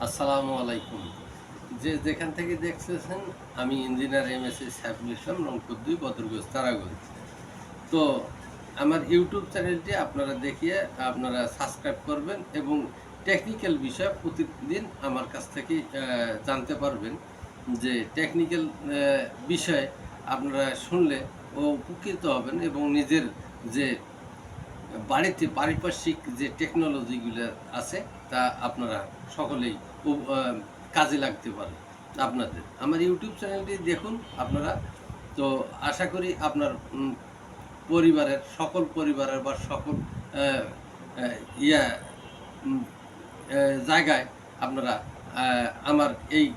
আসসালামু আলাইকুম। যে যেখান থেকে দেখতেছেন আমি ইঞ্জিনিয়ার এমএসসি সাইফুল ইসলাম, রংপুর ২, বদরগঞ্জ, তারাগঞ্জ। তো আমার ইউটিউব চ্যানেলটি আপনারা দেখিয়ে আপনারা সাবস্ক্রাইব করবেন এবং টেকনিক্যাল বিষয় প্রতিদিন আমার কাছ থেকে জানতে পারবেন। যে টেকনিক্যাল বিষয় আপনারা শুনলে উপকৃত হবেন এবং নিজের যে বাড়িতে পারিপার্শ্বিক যে টেকনোলজিগুলো আছে তা আপনারা সকলেই কাজে লাগতে পারে আপনাদের। আমার ইউটিউব চ্যানেলটি দেখুন আপনারা। তো আশা করি আপনার পরিবারের পরিবারের বা সকল আহ, আহ, ইয়া উম, জায়গায় আপনারা আমার এই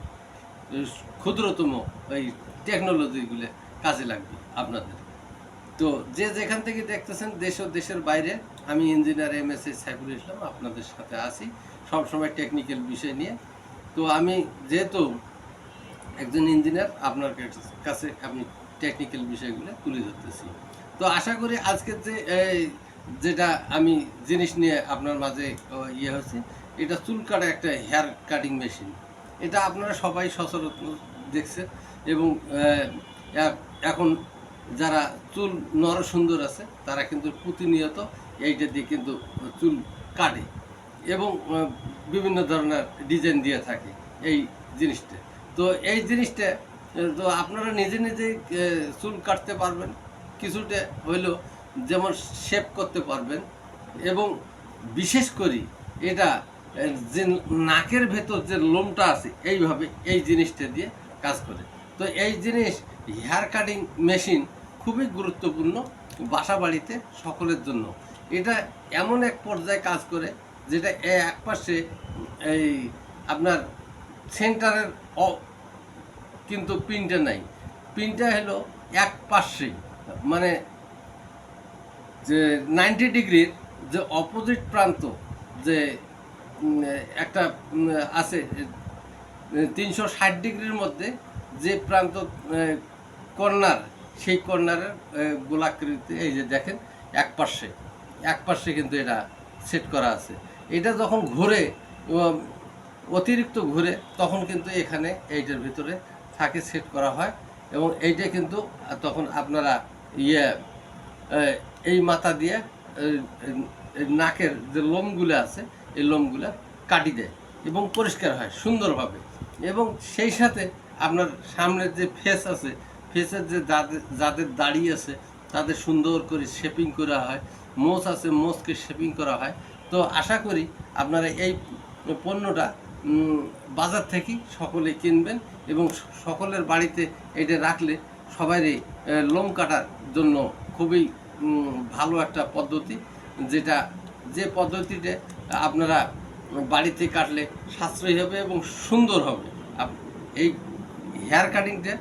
ক্ষুদ্রতম এই টেকনোলজিগুলো কাজে লাগবে আপনাদের। তো যে যেখান থেকে দেখতেছেন দেশ ও দেশের বাইরে, আমি ইঞ্জিনিয়ার এমএসসি সাইফুল ইসলাম আপনাদের সাথে আছি সবসময় টেকনিক্যাল বিষয় নিয়ে। তো আমি যেহেতু একজন ইঞ্জিনিয়ার, আপনার কাছে আমি টেকনিক্যাল বিষয়গুলো তুলে ধরতেছি। তো আশা করি আজকের যে যেটা আমি জিনিস নিয়ে আপনার মাঝে হচ্ছে, এটা চুল কাটা একটা হেয়ার কাটিং মেশিন। এটা আপনারা সবাই সচরাচর দেখছেন এবং এখন যারা চুল নরসুন্দর আছে তারা কিন্তু প্রতিনিয়ত এইটা দিয়ে কিন্তু চুল কাটে এবং বিভিন্ন ধরনের ডিজাইন দিয়ে থাকে এই জিনিসটা। তো এই জিনিসটা তো আপনারা নিজে নিজেই চুল কাটতে পারবেন, কিছুটা হইলেও যেমন শেপ করতে পারবেন এবং বিশেষ করে এটা যে নাকের ভেতর যে লোমটা আছে এইভাবে এই জিনিসটা দিয়ে কাজ করে। তো এই জিনিস হেয়ার কাটিং মেশিন খুবই গুরুত্বপূর্ণ বাসা বাড়িতে সকলের জন্য। এটা এমন এক পর্যায়ে কাজ করে যেটা এক পাশে এই আপনার সেন্টারের কিন্তু পিনটা নাই, পিনটা হলো এক পাশে, মানে যে 90 ডিগ্রির যে অপোজিট প্রান্ত যে একটা আছে 360 ডিগ্রির মধ্যে যে প্রান্ত কর্নার, সেই কর্নারের গোলাকৃতি এই যে দেখেন এক পাশে কিন্তু এটা সেট করা আছে। এটা যখন ঘুরে অতিরিক্ত ঘুরে তখন কিন্তু এখানে এইটার ভিতরে থাকে সেট করা হয় এবং এইটা কিন্তু তখন আপনারা এই মাথা দিয়ে নাকের যে লোমগুলো আছে এই লোমগুলো কাটি দেয় এবং পরিষ্কার হয় সুন্দরভাবে। এবং সেই সাথে আপনার সামনের যে ফেস আছে, ফেসের যে যাদের দাড়ি আছে তাদের সুন্দর করে শেপিং করা হয়, মোচ আছে মোচকে শেপিং করা হয়। তো আশা করি আপনারা এই পণ্যটা বাজার থেকেই সকলে কিনবেন এবং সকলের বাড়িতে এটা রাখলে সবারই লোম কাটার জন্য খুবই ভালো একটা পদ্ধতি, যে পদ্ধতিতে আপনারা বাড়িতে কাটলে সাশ্রয়ী হবে এবং সুন্দর হবে। এই হেয়ার কাটিংটা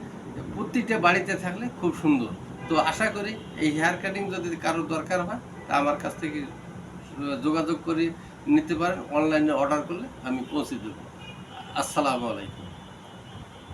প্রতিটা বাড়িতে থাকলে খুব সুন্দর। তো আশা করি এই হেয়ার কাটিং যদি কারোর দরকার হয় তা আমার কাছ থেকে যোগাযোগ করে নিতে পারেন, অনলাইনে অর্ডার করলে আমি পৌঁছে দেবো। আসসালামু আলাইকুম।